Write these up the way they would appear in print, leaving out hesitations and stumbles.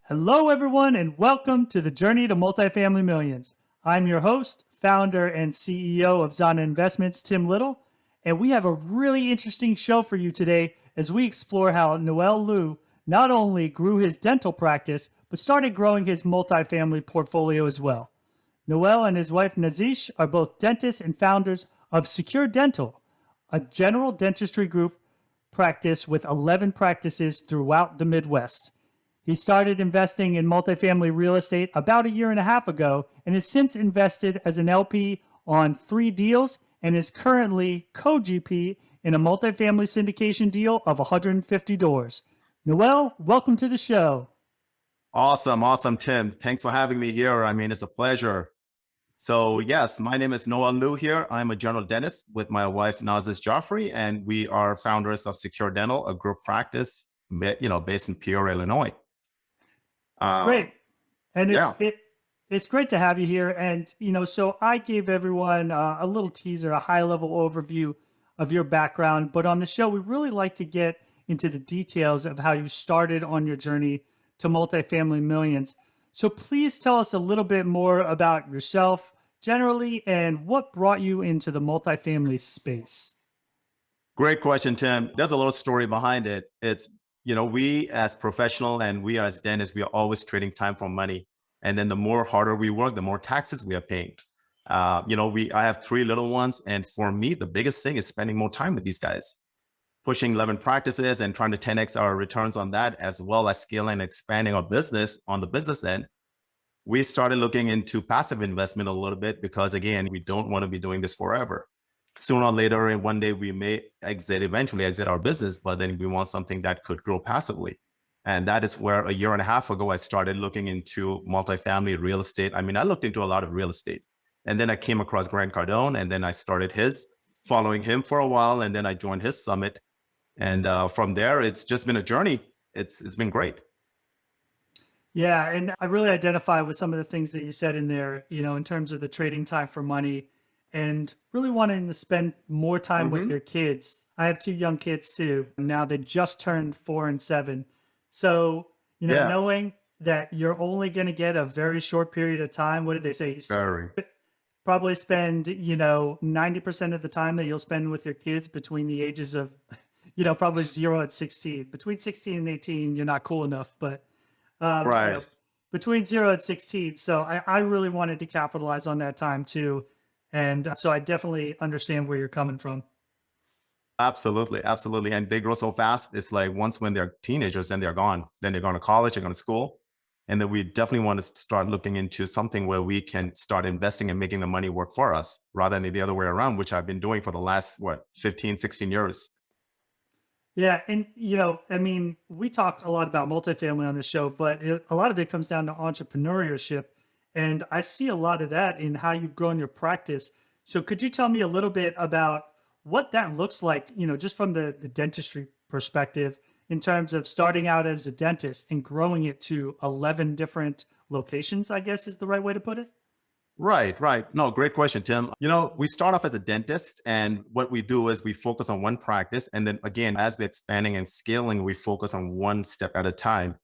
Hello, everyone, and welcome to the Journey to Multifamily Millions. I'm your host, founder, and CEO of ZANA Investments, Tim Little, and we have a really interesting show for you today as we explore how Noel Liu not only grew his dental practice, but started growing his multifamily portfolio as well. Noel and his wife Nazish are both dentists and founders of Secure Dental, a general dentistry group practice with 11 practices throughout the Midwest. He started investing in multifamily real estate about a year and a half ago and has since invested as an LP on 3 deals and is currently co-GP in a multifamily syndication deal of 150 doors. Noel, welcome to the show. Awesome, Tim. Thanks for having me here. It's a pleasure. So yes, my name is Noel Liu here. I'm a general dentist with my wife, Nazis Joffrey, and we are founders of Secure Dental, a group practice, based in Peoria, Illinois. Great. And Yeah. it's great to have you here. And, so I gave everyone a little teaser, a high level overview of your background. But on the show, we really like to get into the details of how you started on your journey to multifamily millions. So please tell us a little bit more about yourself generally and what brought you into the multifamily space. Great question, Tim. There's a little story behind it. We as professional and we as dentists, we are always trading time for money. And then the more harder we work, the more taxes we are paying. I have 3 little ones. And for me, the biggest thing is spending more time with these guys, pushing 11 practices and trying to 10x our returns on that, as well as scaling and expanding our business on the business end. We started looking into passive investment a little bit because, again, we don't want to be doing this forever. Sooner or later, and one day we may eventually exit our business, but then we want something that could grow passively. And that is where a year and a half ago, I started looking into multifamily real estate. I looked into a lot of real estate. And then I came across Grant Cardone, and then I started following him for a while, and then I joined his summit. And from there, it's just been a journey. It's been great. Yeah, and I really identify with some of the things that you said in there, in terms of the trading time for money and really wanting to spend more time with your kids. I have 2 young kids too. Now they just turned 4 and 7. So, Yeah, knowing that you're only going to get a very short period of time, what did they say? very. Probably spend, 90% of the time that you'll spend with your kids between the ages of, probably 0 and 16. Between 16 and 18, you're not cool enough, but Right. between 0 and 16. So I really wanted to capitalize on that time too. And so I definitely understand where you're coming from. Absolutely. Absolutely. And they grow so fast. It's like once when they're teenagers, then they're gone. Then they're going to college, they're going to school. And then we definitely want to start looking into something where we can start investing and making the money work for us rather than the other way around, which I've been doing for the last, 15, 16 years. Yeah. And, we talked a lot about multifamily on the show, but a lot of it comes down to entrepreneurship. And I see a lot of that in how you've grown your practice. So could you tell me a little bit about what that looks like, just from the dentistry perspective, in terms of starting out as a dentist and growing it to 11 different locations, I guess is the right way to put it? Right, right. No, great question, Tim. We start off as a dentist, and what we do is we focus on one practice. And then again, as we're expanding and scaling, we focus on one step at a time.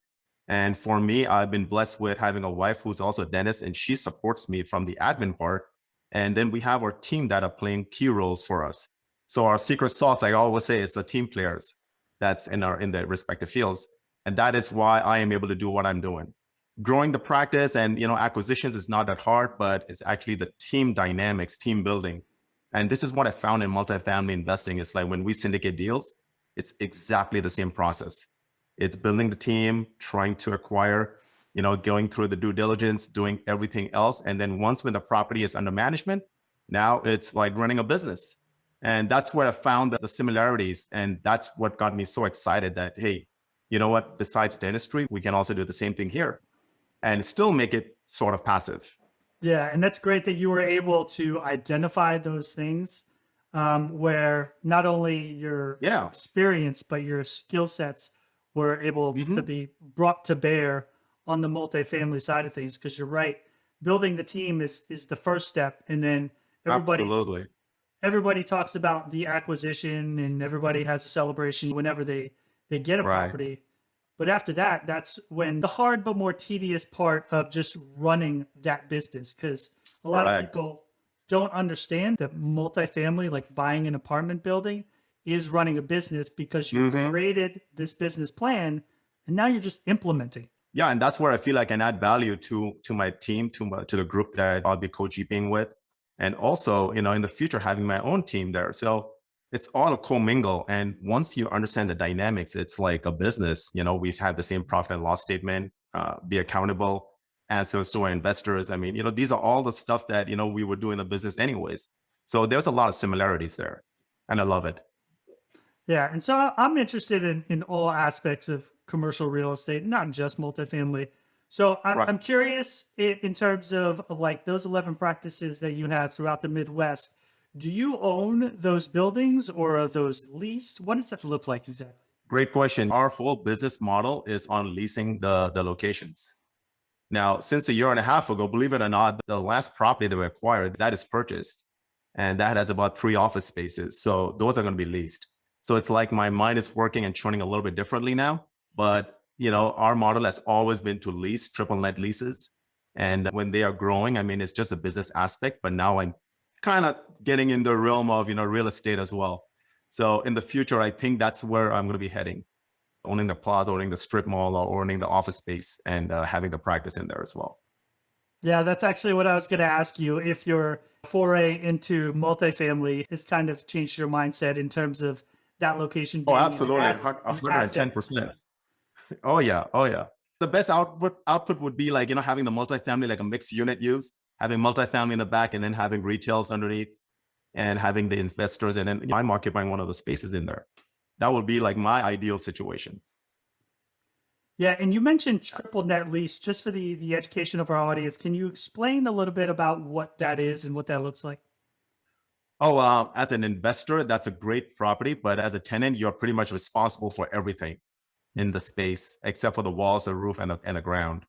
And for me, I've been blessed with having a wife who's also a dentist, and she supports me from the admin part. And then we have our team that are playing key roles for us. So our secret sauce, like I always say, is the team players that's in their respective fields. And that is why I am able to do what I'm doing. Growing the practice and acquisitions is not that hard, but it's actually the team dynamics, team building. And this is what I found in multifamily investing. It's like when we syndicate deals, it's exactly the same process. It's building the team, trying to acquire, going through the due diligence, doing everything else. And then when the property is under management, now it's like running a business. And that's where I found the similarities. And that's what got me so excited that, hey, you know what? Besides dentistry, we can also do the same thing here and still make it sort of passive. Yeah, and that's great that you were able to identify those things, where not only your Yeah. experience, but your skill sets were able to Hmm. be brought to bear on the multifamily side of things. Because you're right, building the team is the first step, and then everybody Absolutely. everybody talks about the acquisition, and everybody has a celebration whenever they get a Right. property. But after that, that's when the hard but more tedious part of just running that business, because a lot of Correct. people don't understand that multifamily, like buying an apartment building, is running a business because you've Hmm. created this business plan and now you're just implementing. Yeah, and that's where I feel I can add value to my team, to the group that I'll be co-GPing with, and also, in the future having my own team there. So it's all a commingle. And once you understand the dynamics, it's like a business. We have the same profit and loss statement, be accountable, answers to our investors. I mean, these are all the stuff that we would do in the business anyways. So there's a lot of similarities there, and I love it. Yeah. And so I'm interested in all aspects of commercial real estate, not just multifamily. So Right. I'm curious in terms of like those 11 practices that you have throughout the Midwest. Do you own those buildings or are those leased? What does that look like exactly? Great question. Our whole business model is on leasing the locations. Now, since a year and a half ago, believe it or not, the last property that we acquired, that is purchased. And that has about 3 office spaces. So those are going to be leased. So it's like my mind is working and churning a little bit differently now. But, our model has always been to lease triple net leases. And when they are growing, I mean, it's just a business aspect. But now I'm kind of getting in the realm of, real estate as well. So in the future, I think that's where I'm going to be heading, owning the plaza, owning the strip mall, or owning the office space, and having the practice in there as well. Yeah, that's actually what I was going to ask you. If your foray into multifamily has kind of changed your mindset in terms of that location Oh, being absolutely, an asset. 110%. Oh yeah, oh yeah. The best output would be like having the multifamily like a mixed unit use, having multifamily in the back, and then having retails underneath, and having the investors, and then I'm occupying one of the spaces in there. That would be like my ideal situation. Yeah, and you mentioned triple net lease just for the education of our audience. Can you explain a little bit about what that is and what that looks like? Oh, as an investor, that's a great property, but as a tenant, you're pretty much responsible for everything in the space except for the walls, the roof, and the ground.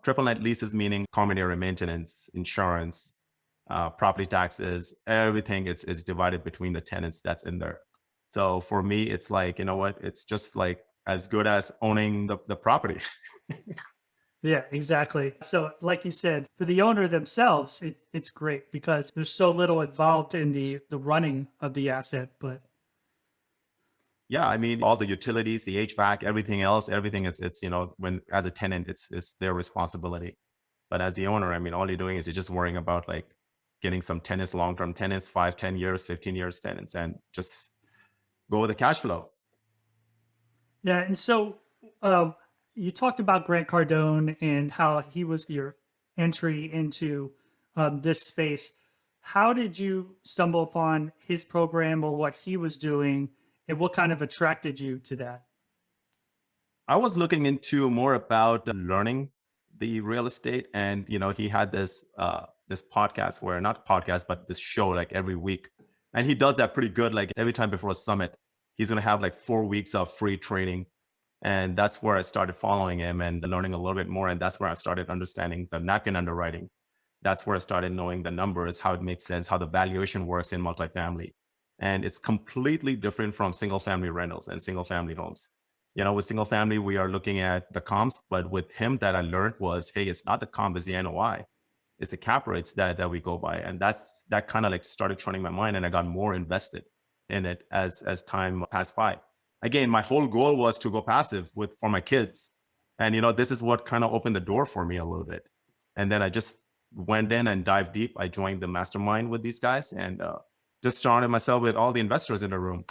Triple net leases meaning common area maintenance, insurance, property taxes, everything is divided between the tenants that's in there. So for me, it's like, you know what? It's just like as good as owning the property. Yeah, exactly. So, like you said, for the owner themselves, it's great because there's so little involved in the running of the asset. But Yeah, I mean, all the utilities, the HVAC, everything else, everything is, it's, when as a tenant, it's their responsibility. But as the owner, I mean, all you're doing is you're just worrying about like getting some tenants, long-term tenants, 5, 10 years, 15 years tenants, and just go with the cash flow. yeah, and so um, you talked about Grant Cardone and how he was your entry into this space. How did you stumble upon his program or what he was doing, and what kind of attracted you to that? I was looking into more about learning the real estate, and he had this podcast, where not podcast, but this show like every week, and he does that pretty good. Like every time before a summit, he's gonna have like 4 weeks of free training, and that's where I started following him and learning a little bit more, and that's where I started understanding the napkin underwriting. That's where I started knowing the numbers, how it makes sense, how the valuation works in multifamily, and it's completely different from single family rentals and single family homes. With single family, we are looking at the comps, but with him, that I learned was, hey, it's not the comp, it's the NOI. It's the cap rates that we go by. And that kind of like started turning my mind, and I got more invested in it as time passed by. Again, my whole goal was to go passive for my kids. And this is what kind of opened the door for me a little bit. And then I just went in and dived deep. I joined the mastermind with these guys, and just surrounded myself with all the investors in the room.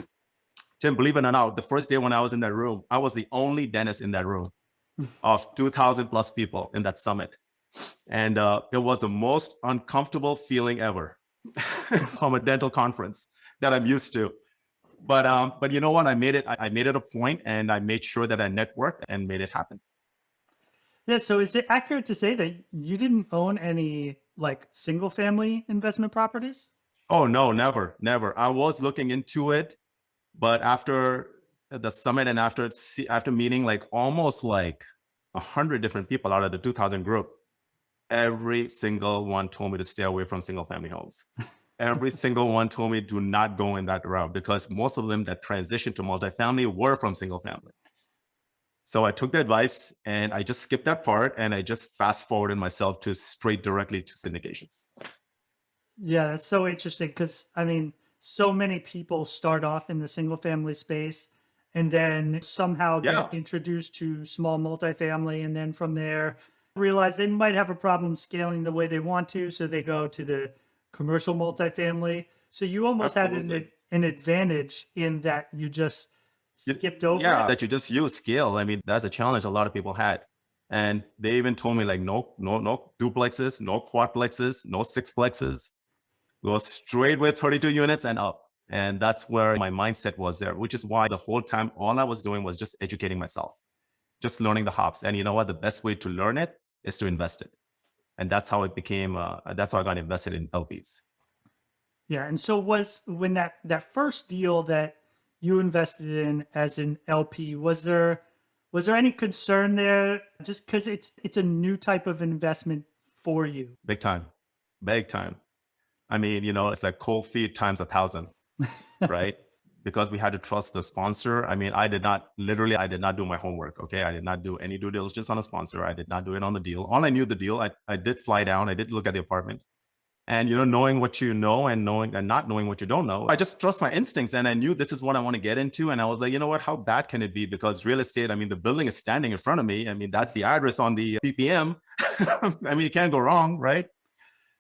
Tim, believe it or not, the first day when I was in that room, I was the only dentist in that room of 2,000 plus people in that summit. And it was the most uncomfortable feeling ever from a dental conference that I'm used to. But you know what? I made it. I made it a point, and I made sure that I networked and made it happen. Yeah, so is it accurate to say that you didn't own any like single family investment properties? Oh no, never, never. I was looking into it, but after the summit, and after meeting like almost like 100 different people out of the 2,000 group, every single one told me to stay away from single family homes. Every single one told me do not go in that route, because most of them that transitioned to multifamily were from single family. So I took the advice and I just skipped that part and I just fast forwarded myself to straight directly to syndications. Yeah, that's so interesting because I mean, so many people start off in the single family space and then somehow get Yeah. introduced to small multifamily. And then from there, realize they might have a problem scaling the way they want to. So they go to the commercial multifamily. So you almost had Absolutely. an advantage in that you just skipped over Yeah, it. that you just use scale. I mean, that's a challenge a lot of people had. And they even told me like, no duplexes, no quadplexes, no sixplexes. Go straight with 32 units and up. And that's where my mindset was there, which is why the whole time, all I was doing was just educating myself, just learning the hops. And you know what? The best way to learn it is to invest it. And that's how it became, that's how I got invested in LPs. Yeah, and so was when that first deal that you invested in as an LP, was there any concern there just cuz it's a new type of investment for you? Big time, big time. I mean, it's like cold feet times 1,000, right? Because we had to trust the sponsor. I mean, I did not do my homework. Okay. I did not do any due diligence on a sponsor. I did not do it on the deal. All I knew the deal, I did fly down. I did look at the apartment and, knowing what you know and knowing and not knowing what you don't know, I just trust my instincts. And I knew this is what I want to get into. And I was like, you know what, how bad can it be? Because real estate, I mean, the building is standing in front of me. I mean, that's the address on the PPM. I mean, you can't go wrong, right?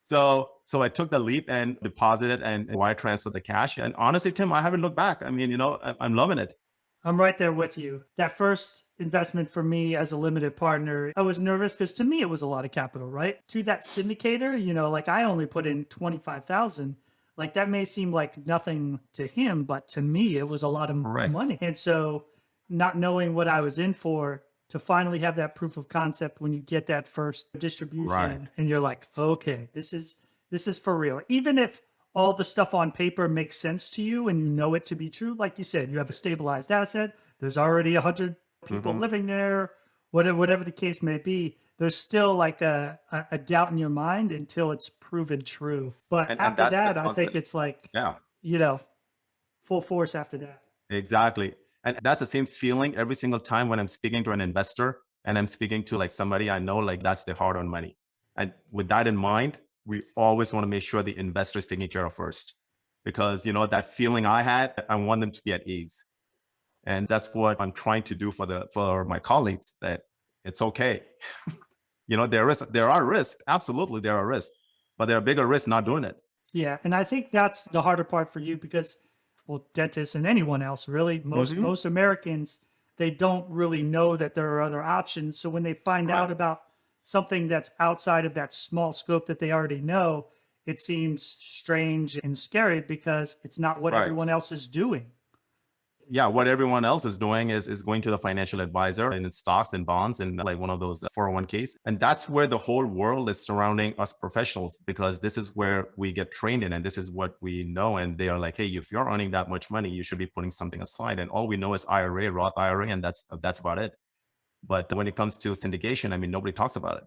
So I took the leap and deposited and wire transferred the cash. And honestly, Tim, I haven't looked back. I mean, I'm loving it. I'm right there with you. That first investment for me as a limited partner, I was nervous because to me it was a lot of capital, right? To that syndicator, like I only put in 25,000. Like that may seem like nothing to him, but to me it was a lot of Correct. money. And so not knowing what I was in for to finally have that proof of concept when you get that first Right. distribution and you're like, okay, this is for real. Even if all the stuff on paper makes sense to you and you know it to be true, like you said, you have a stabilized asset. There's already 100 people Hmm. living there, whatever the case may be. There's still like a doubt in your mind until it's proven true. But And after that's the that, I think concept. it's like, Yeah, you know, full force after that. exactly. And that's the same feeling every single time when I'm speaking to an investor and I'm speaking to like somebody I know, like that's their hard earned money. And with that in mind, we always want to make sure the investor is taken care of first. Because, that feeling I had, I want them to be at ease. And that's what I'm trying to do for my colleagues, that it's okay. There are risks. Absolutely, there are risks, but there are bigger risks not doing it. Yeah, and I think that's the harder part for you because, well, dentists and anyone else, really, most Hmm. most Americans, they don't really know that there are other options. So when they find Right. out about something that's outside of that small scope that they already know, it seems strange and scary because it's not what Right. everyone else is doing. Yeah, what everyone else is doing is going to the financial advisor and in stocks and bonds and like one of those 401ks. And that's where the whole world is surrounding us professionals, because this is where we get trained in and this is what we know. And they are like, hey, if you're earning that much money, you should be putting something aside. And all we know is IRA, Roth IRA, and that's about it. But when it comes to syndication, I mean, nobody talks about it.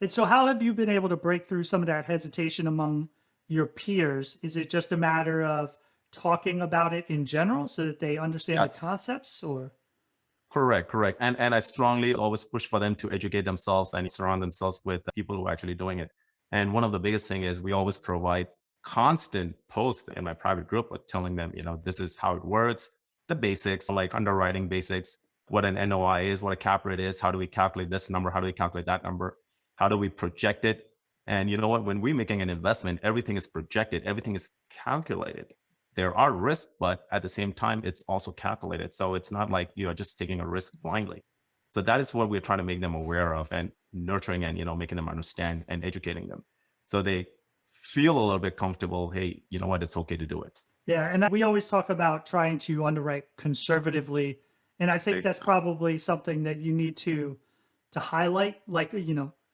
And so, how have you been able to break through some of that hesitation among your peers? Is it just a matter of talking about it in general so that they understand the Yes. concepts, or? Correct, correct. And I strongly always push for them to educate themselves and surround themselves with people who are actually doing it. And one of the biggest thing is we always provide constant posts in my private group with telling them, this is how it works, the basics, like underwriting basics, what an NOI is, what a cap rate is, how do we calculate this number, how do we calculate that number, how do we project it? And you know what? When we're making an investment, everything is projected, everything is calculated. There are risks, but at the same time, it's also calculated. So it's not like you are just taking a risk blindly. So that is what we're trying to make them aware of and nurturing and, making them understand and educating them. So they feel a little bit comfortable. Hey, you know what? It's okay to do it. Yeah, and we always talk about trying to underwrite conservatively, and I think Big that's time. probably something that you need to highlight. Like,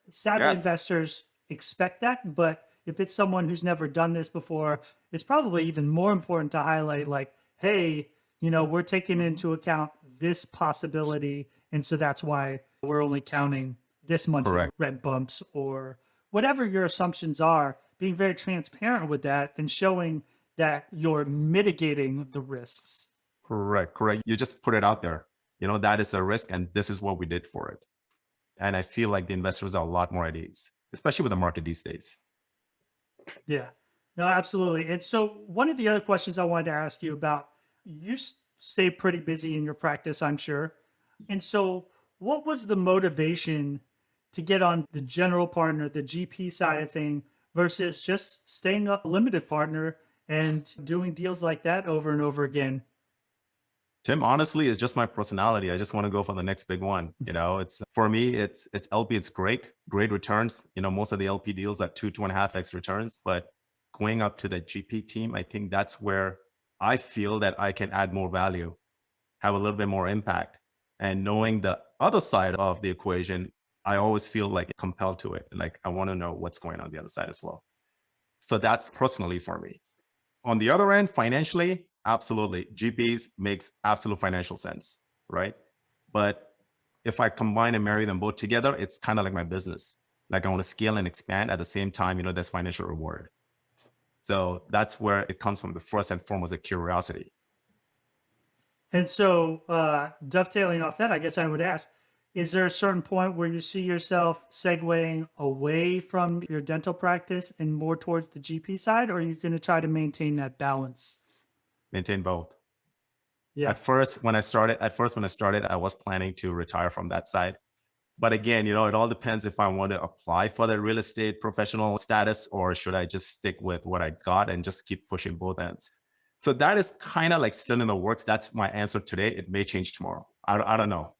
savvy Yes. investors expect that, but if it's someone who's never done this before, it's probably even more important to highlight like, hey, we're taking Mhm. into account this possibility, and so that's why we're only counting this much Correct. rent bumps or whatever your assumptions are, being very transparent with that and showing that you're mitigating the risks. Correct. Correct. You just put it out there. That is a risk. And this is what we did for it. And I feel like the investors are a lot more at ease, especially with the market these days. Yeah, no, absolutely. And so one of the other questions I wanted to ask you about, you stay pretty busy in your practice, I'm sure. And so what was the motivation to get on the general partner, the GP side of thing, versus just staying a limited partner and doing deals like that over and over again? Tim, honestly, it's just my personality. I just want to go for the next big one. It's for me, it's LP, it's great returns. Most of the LP deals at 2.5x returns, but going up to the GP team, I think that's where I feel that I can add more value, have a little bit more impact. And knowing the other side of the equation, I always feel like compelled to it. Like I want to know what's going on the other side as well. So that's personally for me. On the other end, financially, absolutely. GPs makes absolute financial sense, right? But if I combine and marry them both together, it's kind of like my business. Like I want to scale and expand at the same time, there's financial reward. So that's where it comes from. The first and foremost, a curiosity. And so, dovetailing off that, I guess I would ask, is there a certain point where you see yourself segueing away from your dental practice and more towards the GP side, or are you going to try to maintain that balance? Maintain both. Yeah. At first, when I started, I was planning to retire from that side. But again, it all depends if I want to apply for the real estate professional status, or should I just stick with what I got and just keep pushing both ends. So that is kind of like still in the works. That's my answer today. It may change tomorrow. I don't know.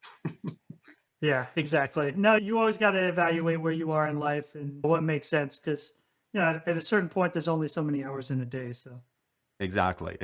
Yeah, exactly. No, you always got to evaluate where you are in life and what makes sense, because at a certain point, there's only so many hours in a day. So Exactly.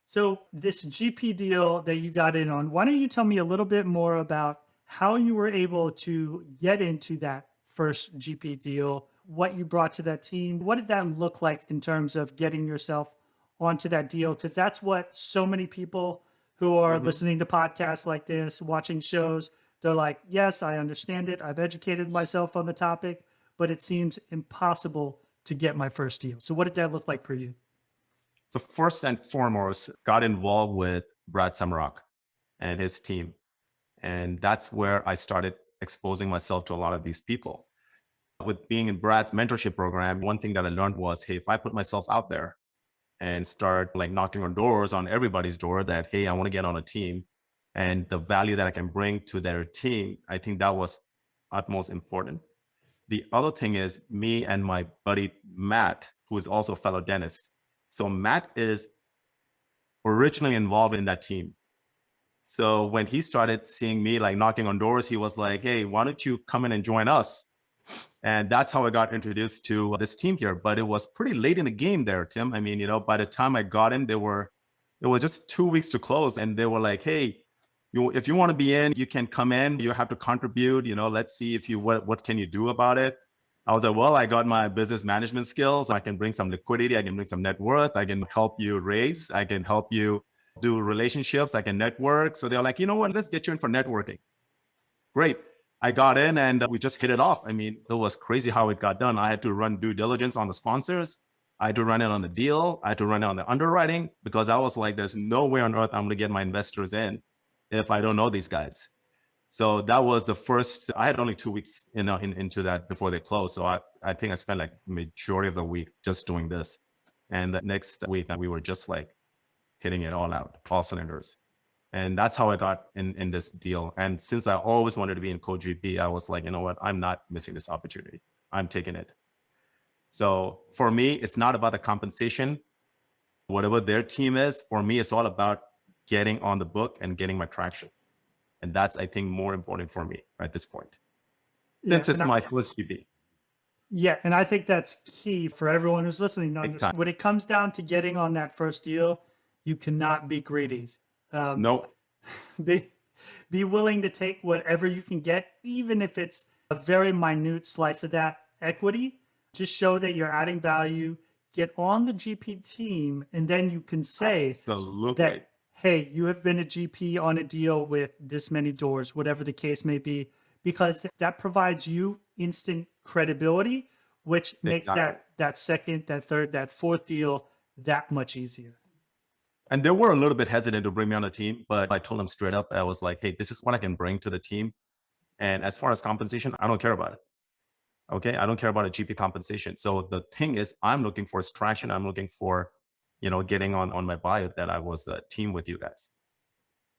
So this GP deal that you got in on, why don't you tell me a little bit more about how you were able to get into that first GP deal, what you brought to that team? What did that look like in terms of getting yourself onto that deal? Because that's what so many people who are listening to podcasts like this, watching shows, they're like, yes, I understand it. I've educated myself on the topic, but it seems impossible to get my first deal. So what did that look like for you? So first and foremost, got involved with Brad Summerrock and his team. And that's where I started exposing myself to a lot of these people. With being in Brad's mentorship program, one thing that I learned was, hey, if I put myself out there and start like knocking on doors, on everybody's door, that, hey, I want to get on a team, and the value that I can bring to their team, I think that was utmost important. The other thing is me and my buddy, Matt, who is also a fellow dentist. So Matt is originally involved in that team. So when he started seeing me like knocking on doors, he was like, hey, why don't you come in and join us? And that's how I got introduced to this team here. But it was pretty late in the game there, Tim. I mean, by the time I got in, it was just 2 weeks to close. And they were like, hey, if you want to be in, you can come in. You have to contribute. Let's see what can you do about it. I was like, well, I got my business management skills. I can bring some liquidity. I can bring some net worth. I can help you raise. I can help you do relationships. I can network. So they're like, you know what? Let's get you in for networking. Great. I got in and we just hit it off. I mean, it was crazy how it got done. I had to run due diligence on the sponsors. I had to run it on the deal. I had to run it on the underwriting, because I was like, there's no way on earth I'm going to get my investors in if I don't know these guys. So that was the first. I had only 2 weeks into that before they closed. So I think I spent like majority of the week just doing this. And the next week we were just like hitting it all out, all cylinders. And that's how I got in this deal. And since I always wanted to be in co-GP, I was like, you know what? I'm not missing this opportunity. I'm taking it. So for me, it's not about the compensation. Whatever their team is, for me, it's all about getting on the book and getting my traction. And that's, I think, more important for me at this point, since it's my first GP. Yeah, and I think that's key for everyone who's listening. When it comes down to getting on that first deal, you cannot be greedy. No. Be willing to take whatever you can get, even if it's a very minute slice of that equity. Just show that you're adding value, get on the GP team, and then you can say that, hey, you have been a GP on a deal with this many doors, whatever the case may be, because that provides you instant credibility, which makes that second, that third, that fourth deal that much easier. And they were a little bit hesitant to bring me on the team, but I told them straight up, I was like, hey, this is what I can bring to the team. And as far as compensation, I don't care about it. Okay. I don't care about a GP compensation. So the thing is, I'm looking for traction. I'm looking for, getting on my bio that I was a team with you guys.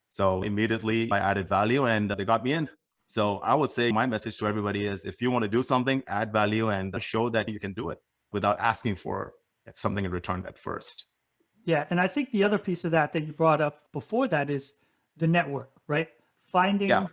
So immediately I added value and they got me in. So I would say my message to everybody is if you want to do something, add value and show that you can do it without asking for something in return at first. Yeah. And I think the other piece of that you brought up before that is the network, right? Finding Yeah.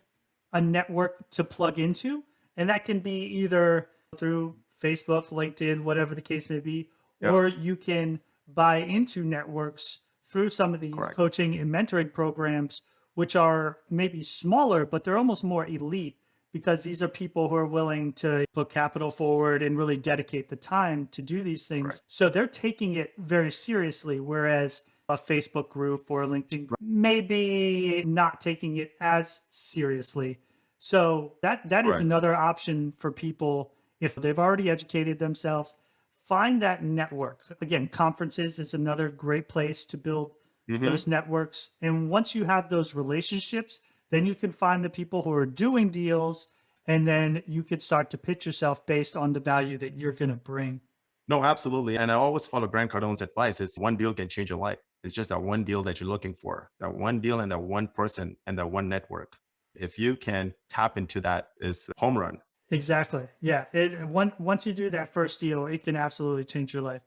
a network to plug into. And that can be either through Facebook, LinkedIn, whatever the case may be, Yeah. or you can buy into networks through some of these Correct. coaching and mentoring programs, which are maybe smaller, but they're almost more elite because these are people who are willing to put capital forward and really dedicate the time to do these things. Correct. So they're taking it very seriously, whereas a Facebook group or a LinkedIn group maybe not taking it as seriously. So that is Correct. another option for people if they've already educated themselves. Find that network. Again, conferences is another great place to build those networks. And once you have those relationships, then you can find the people who are doing deals, and then you can start to pitch yourself based on the value that you're going to bring. No, absolutely. And I always follow Grant Cardone's advice. It's one deal can change your life. It's just that one deal that you're looking for, that one deal and that one person and that one network. If you can tap into that, is a home run. Exactly. Yeah. Once you do that first deal, it can absolutely change your life.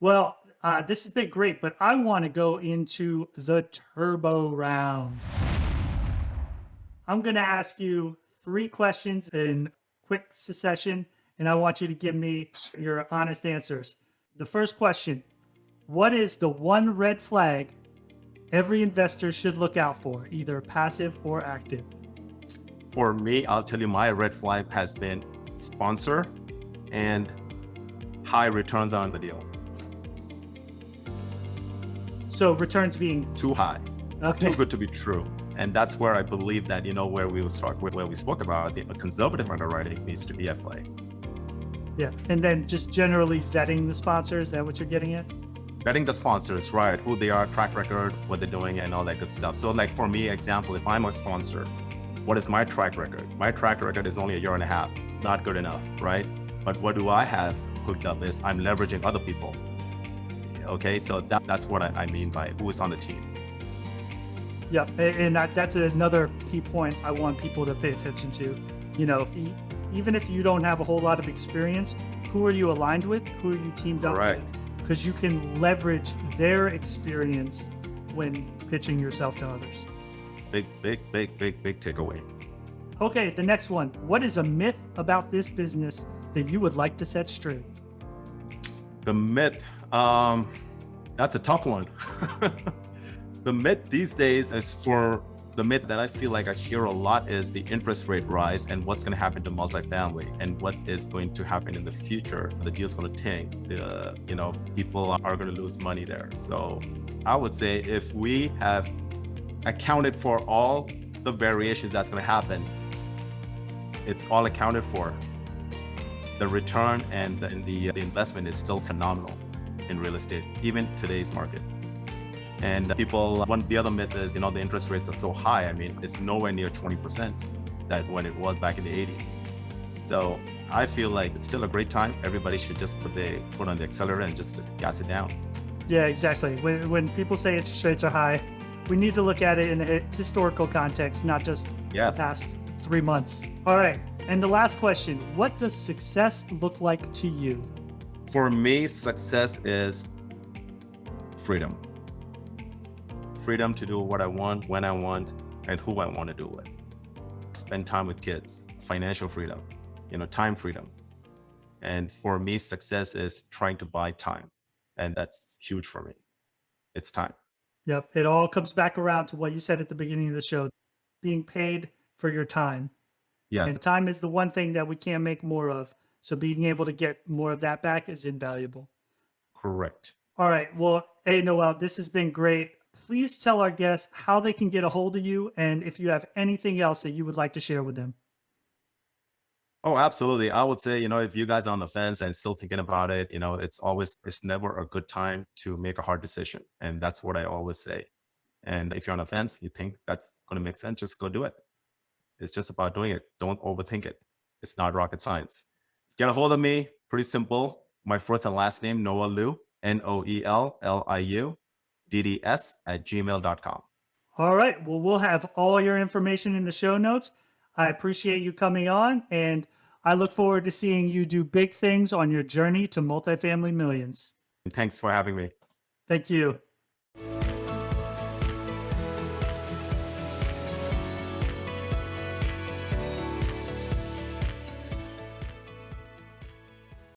Well, this has been great, but I want to go into the turbo round. I'm going to ask you 3 questions in quick succession, and I want you to give me your honest answers. The first question: what is the one red flag every investor should look out for, either passive or active? For me, I'll tell you my red flag has been sponsor and high returns on the deal. So returns being Too high, okay. too good to be true. And that's where I believe that, where we will start with, where we spoke about a conservative underwriting needs to be at play. Yeah. And then just generally vetting the sponsor. Is that what you're getting at? Vetting the sponsors, right? Who they are, track record, what they're doing, and all that good stuff. So like for me, example, if I'm a sponsor, what is my track record? My track record is only 1.5 years. Not good enough, right? But what do I have hooked up is I'm leveraging other people. Okay, so that's what I mean by who is on the team. Yeah, and that's another key point I want people to pay attention to. Even if you don't have a whole lot of experience, who are you aligned with? Who are you teamed up Right. with? Because you can leverage their experience when pitching yourself to others. Big takeaway. Okay, the next one. What is a myth about this business that you would like to set straight? The myth, that's a tough one. The myth these days is the myth that I feel like I hear a lot is the interest rate rise and what's going to happen to multifamily and what is going to happen in the future. The deal's going to tank. People are going to lose money there. So I would say if we have accounted for all the variations that's going to happen, it's all accounted for. The return and the investment is still phenomenal in real estate, even today's market. And the other myth is, the interest rates are so high. I mean, it's nowhere near 20% that when it was back in the 80s. So I feel like it's still a great time. Everybody should just put their foot on the accelerator and just gas it down. Yeah, exactly. When people say interest rates are high, we need to look at it in a historical context, not just the past 3 months. All right. And the last question: what does success look like to you? For me, success is freedom. Freedom to do what I want, when I want, and who I want to do it. Spend time with kids, financial freedom, time freedom. And for me, success is trying to buy time. And that's huge for me. It's time. Yep. It all comes back around to what you said at the beginning of the show, being paid for your time. Yes. And time is the one thing that we can't make more of. So being able to get more of that back is invaluable. Correct. All right. Well, hey, Noel, this has been great. Please tell our guests how they can get a hold of you and if you have anything else that you would like to share with them. Oh, absolutely. I would say, if you guys are on the fence and still thinking about it, it's never a good time to make a hard decision. And that's what I always say. And if you're on the fence, you think that's going to make sense, just go do it. It's just about doing it. Don't overthink it. It's not rocket science. Get a hold of me. Pretty simple. My first and last name, Noel Liu, NoelLiudds@gmail.com. All right. Well, we'll have all your information in the show notes. I appreciate you coming on, and I look forward to seeing you do big things on your journey to multifamily millions. And thanks for having me. Thank you.